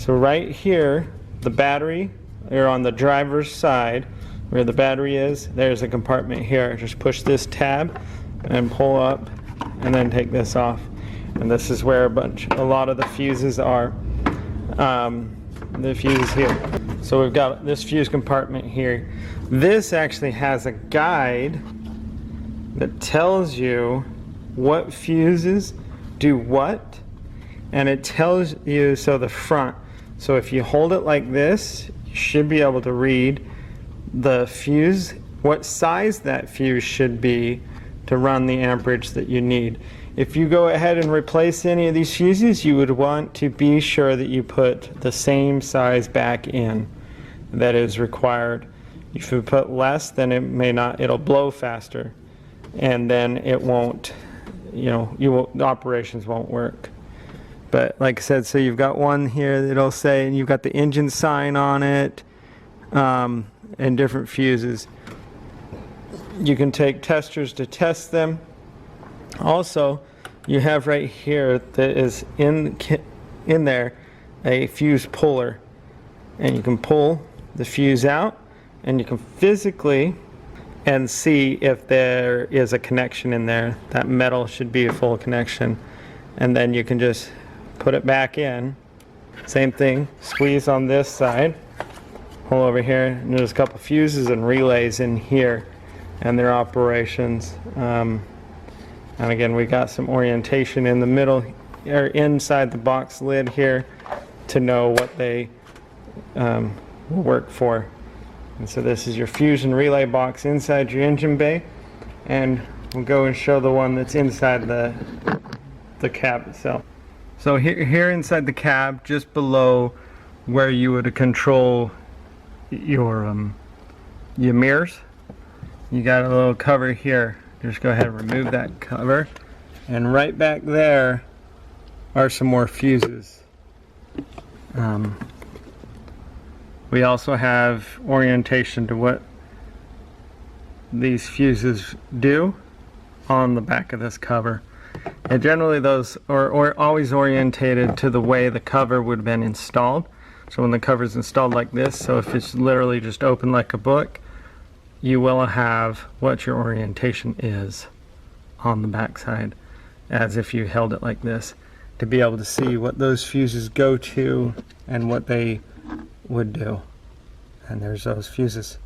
So right here, the battery, or on the driver's side, where the battery is, there's a compartment here. Just push this tab and pull up, and then take this off. And this is where a lot of the fuses are. The fuse here. So we've got this fuse compartment here. This actually has a guide that tells you what fuses do what, and it tells you, so the front. So if you hold it like this, you should be able to read the fuse, what size that fuse should be to run the amperage that you need. If you go ahead and replace any of these fuses, you would want to be sure that you put the same size back in that is required. If you put less, then it may not, it'll blow faster, and then it won't, the operations won't work. But like I said, so you've got one here that'll say, and you've got the engine sign on it, and different fuses. You can take testers to test them. Also, you have right here that is in there a fuse puller, and you can pull the fuse out, and you can physically and see if there is a connection in there. That metal should be a full connection, and then you can just put it back in. Same thing, squeeze on this side, pull over here, and there's a couple fuses and relays in here and their operations. And again, we got some orientation in the middle, or inside the box lid here, to know what they will work for. And so this is your fuse and relay box inside your engine bay, and we'll go and show the one that's inside the cab itself. So here inside the cab, just below where you would control your mirrors, you got a little cover here. Just go ahead and remove that cover, and right back there are some more fuses. We also have orientation to what these fuses do on the back of this cover, and generally those are always orientated to the way the cover would have been installed. So when the cover is installed like this, so if it's literally just open like a book, you will have what your orientation is on the back side, as if you held it like this, to be able to see what those fuses go to and what they would do. And there's those fuses.